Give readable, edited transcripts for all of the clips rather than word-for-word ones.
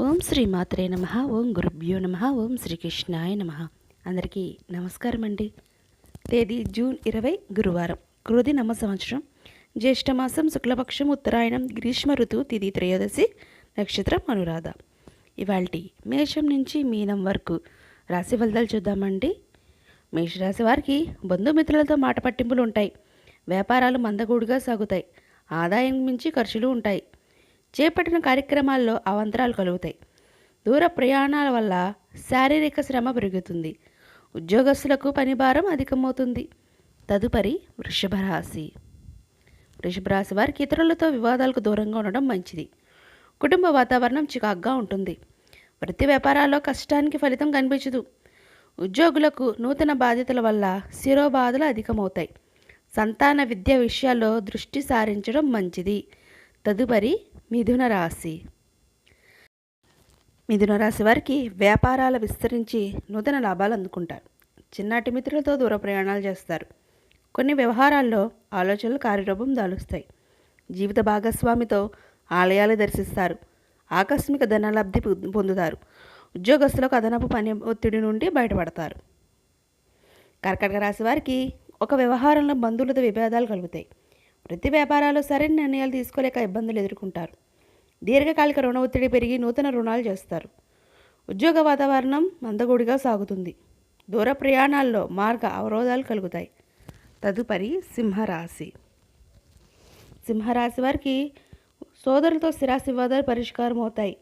ఓం శ్రీ మాత్రే నమః. ఓం గురుభ్యో నమః. ఓం శ్రీకృష్ణాయ నమః. అందరికీ నమస్కారం అండి. తేదీ జూన్ 20 గురువారం, క్రోధి నమ సంవత్సరం, జ్యేష్ఠమాసం, శుక్లపక్షం, ఉత్తరాయణం, గ్రీష్మ ఋతువు, తిథి త్రయోదశి, నక్షత్రం అనురాధ. ఇవాల్టి మేషం నుంచి మీనం వరకు రాశి ఫలితాలు చూద్దామండి. మేషరాశి వారికి బంధుమిత్రులతో మాట పట్టింపులు ఉంటాయి. వ్యాపారాలు మందగూడుగా సాగుతాయి. ఆదాయం మించి ఖర్చులు ఉంటాయి. చేపట్టిన కార్యక్రమాల్లో అవాంతరాలు కలుగుతాయి. దూర ప్రయాణాల వల్ల శారీరక శ్రమ పెరుగుతుంది. ఉద్యోగస్తులకు పని భారం అధికమవుతుంది. తదుపరి వృషభ రాశి. వృషభ రాశి వారికి ఇతరులతో వివాదాలకు దూరంగా ఉండడం మంచిది. కుటుంబ వాతావరణం చికాగ్గా ఉంటుంది. వృత్తి వ్యాపారాల్లో కష్టానికి ఫలితం కనిపించదు. ఉద్యోగులకు నూతన బాధ్యతల వల్ల శిరోబాధలు అధికమవుతాయి. సంతాన విద్య విషయాల్లో దృష్టి సారించడం మంచిది. తదుపరి మిథున రాశి. మిథున రాశి వారికి వ్యాపారాలు విస్తరించి నూతన లాభాలు అందుకుంటారు. చిన్నటి మిత్రులతో దూర ప్రయాణాలు చేస్తారు. కొన్ని వ్యవహారాల్లో ఆలోచనలు కార్యరూపం దాలుస్తాయి. జీవిత భాగస్వామితో ఆలయాలు దర్శిస్తారు. ఆకస్మిక ధనలబ్ధి పొందుతారు. ఉద్యోగస్తులకు అదనపు పని ఒత్తిడి నుండి బయటపడతారు. కర్కాటక రాశి వారికి ఒక వ్యవహారంలో బంధువులతో విభేదాలు కలుగుతాయి. వృత్తి వ్యాపారాలు సరైన నిర్ణయాలు తీసుకోలేక ఇబ్బందులు ఎదుర్కొంటారు. దీర్ఘకాలిక రుణ ఒత్తిడి పెరిగి నూతన రుణాలు చేస్తారు. ఉద్యోగ వాతావరణం మందగూడిగా సాగుతుంది. దూర ప్రయాణాల్లో మార్గ అవరోధాలు కలుగుతాయి. తదుపరి సింహరాశి. సింహరాశి వారికి సోదరులతో స్థిరాస్తి వివాదాలు పరిష్కారం అవుతాయి.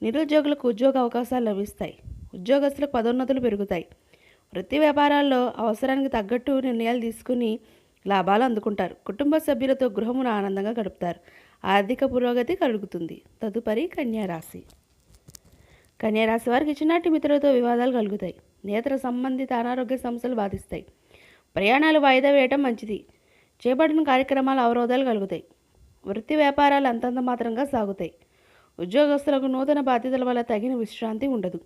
నిరుద్యోగులకు ఉద్యోగ అవకాశాలు లభిస్తాయి. ఉద్యోగస్తులకు పదోన్నతులు పెరుగుతాయి. వృత్తి వ్యాపారాల్లో అవసరానికి తగ్గట్టు నిర్ణయాలు తీసుకుని లాభాలు అందుకుంటారు. కుటుంబ సభ్యులతో గృహమును ఆనందంగా గడుపుతారు. ఆర్థిక పురోగతి కలుగుతుంది. తదుపరి కన్యారాశి. కన్యారాశి వారికి చిన్నటి మిత్రులతో వివాదాలు కలుగుతాయి. నేత్ర సంబంధిత అనారోగ్య సమస్యలు బాధిస్తాయి. ప్రయాణాలు వాయిదా వేయటం మంచిది. చేపట్టిన కార్యక్రమాల అవరోధాలు కలుగుతాయి. వృత్తి వ్యాపారాలు అంతంత మాత్రంగా సాగుతాయి. ఉద్యోగస్తులకు నూతన బాధ్యతల వల్ల తగిన విశ్రాంతి ఉండదు.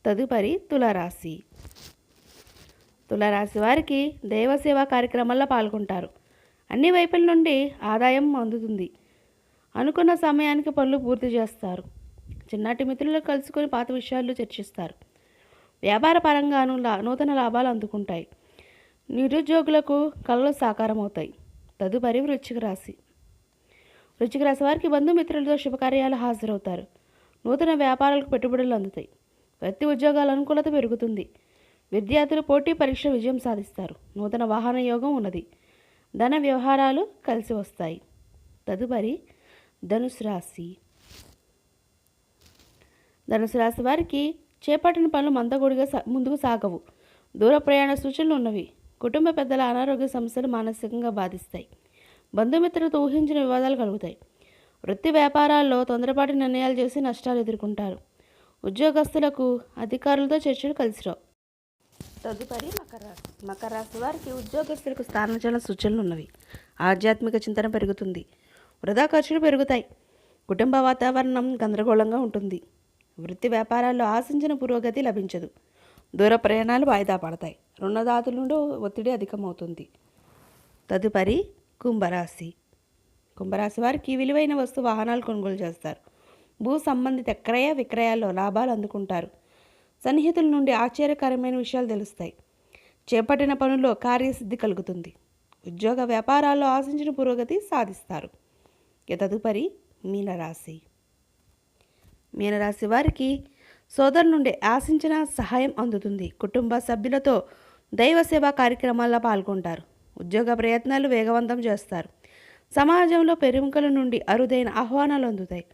తదుపరి తులారాశి. తులారాశి వారికి దైవసేవా కార్యక్రమాల్లో పాల్గొంటారు. అన్ని వైపుల నుండి ఆదాయం అందుతుంది. అనుకున్న సమయానికి పనులు పూర్తి చేస్తారు. చిన్నటి మిత్రులు కలుసుకొని పాత విషయాలు చర్చిస్తారు. వ్యాపార పరంగాను నూతన లాభాలు అందుకుంటాయి. నిరుద్యోగులకు కళలు సాకారం అవుతాయి. తదుపరి వృశ్చిక రాశి. వృశ్చిక రాశి వారికి బంధుమిత్రులతో శుభకార్యాలు హాజరవుతారు. నూతన వ్యాపారాలకు పెట్టుబడులు అందుతాయి. వృత్తి ఉద్యోగాల అనుకూలత పెరుగుతుంది. విద్యార్థులు పోటీ పరీక్ష విజయం సాధిస్తారు. నూతన వాహన యోగం ఉన్నది. ధన వ్యవహారాలు కలిసి వస్తాయి. తదుపరి ధనుసు రాశి. ధనుసు రాశి వారికి చేపట్టిన పనులు మందగూడిగా ముందుకు సాగవు. దూర ప్రయాణ సూచనలు ఉన్నవి. కుటుంబ పెద్దల అనారోగ్య సమస్యలు మానసికంగా బాధిస్తాయి. బంధుమిత్రులతో ఊహించిన వివాదాలు కలుగుతాయి. వృత్తి వ్యాపారాల్లో తొందరపాటి నిర్ణయాలు చేసి నష్టాలు ఎదుర్కొంటారు. ఉద్యోగస్తులకు అధికారులతో చర్చలు కలిసిరావు. తదుపరి మకర రాశి. మకర రాశి వారికి ఉద్యోగస్తులకు స్థానచలన సూచనలు ఉన్నవి. ఆధ్యాత్మిక చింతన పెరుగుతుంది. వృధా ఖర్చులు పెరుగుతాయి. కుటుంబ వాతావరణం గందరగోళంగా ఉంటుంది. వృత్తి వ్యాపారాల్లో ఆశించిన పురోగతి లభించదు. దూర ప్రయాణాలు వాయిదా పడతాయి. రుణదాతుల నుండి ఒత్తిడి అధికమవుతుంది. తదుపరి కుంభరాశి. కుంభరాశి వారికి విలువైన వాహనాలు కొనుగోలు చేస్తారు. భూ సంబంధిత క్రయ విక్రయాల్లో లాభాలు అందుకుంటారు. సన్నిహితుల నుండి ఆశ్చర్యకరమైన విషయాలు తెలుస్తాయి. చేపట్టిన పనుల్లో కార్యసిద్ధి కలుగుతుంది. ఉద్యోగ వ్యాపారాల్లో ఆశించిన పురోగతి సాధిస్తారు. తదుపరి మీనరాశి. మీనరాశి వారికి సోదరు నుండి ఆశించిన సహాయం అందుతుంది. కుటుంబ సభ్యులతో దైవ సేవా కార్యక్రమాల్లో పాల్గొంటారు. ఉద్యోగ ప్రయత్నాలు వేగవంతం చేస్తారు. సమాజంలో ప్రముఖుల నుండి అరుదైన ఆహ్వానాలు అందుతాయి.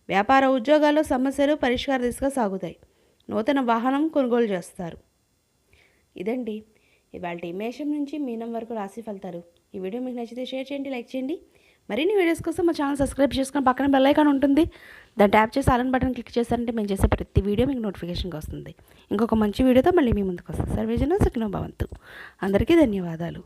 వ్యాపార ఉద్యోగాల్లో సమస్యలు పరిష్కార దిశగా సాగుతాయి. నూతన వాహనం కొనుగోలు చేస్తారు. ఇదండి ఇవాళ మేషం నుంచి మీనం వరకు రాశి ఫలితాలు. ఈ వీడియో మీకు నచ్చితే షేర్ చేయండి, లైక్ చేయండి. మరిన్ని వీడియోస్ కోసం మా ఛానల్ సబ్స్క్రైబ్ చేసుకొని పక్కన బెల్ ఐకాన్ ఉంటుంది. దాన్ని ట్యాప్ చేసి ఆల్ బటన్ క్లిక్ చేస్తారంటే మేము చేసే ప్రతి వీడియో మీకు నోటిఫికేషన్గా వస్తుంది. ఇంకొక మంచి వీడియోతో మళ్ళీ మీ ముందుకు వస్తాం. సర్వేజన సుఖినో భవంతు. అందరికీ ధన్యవాదాలు.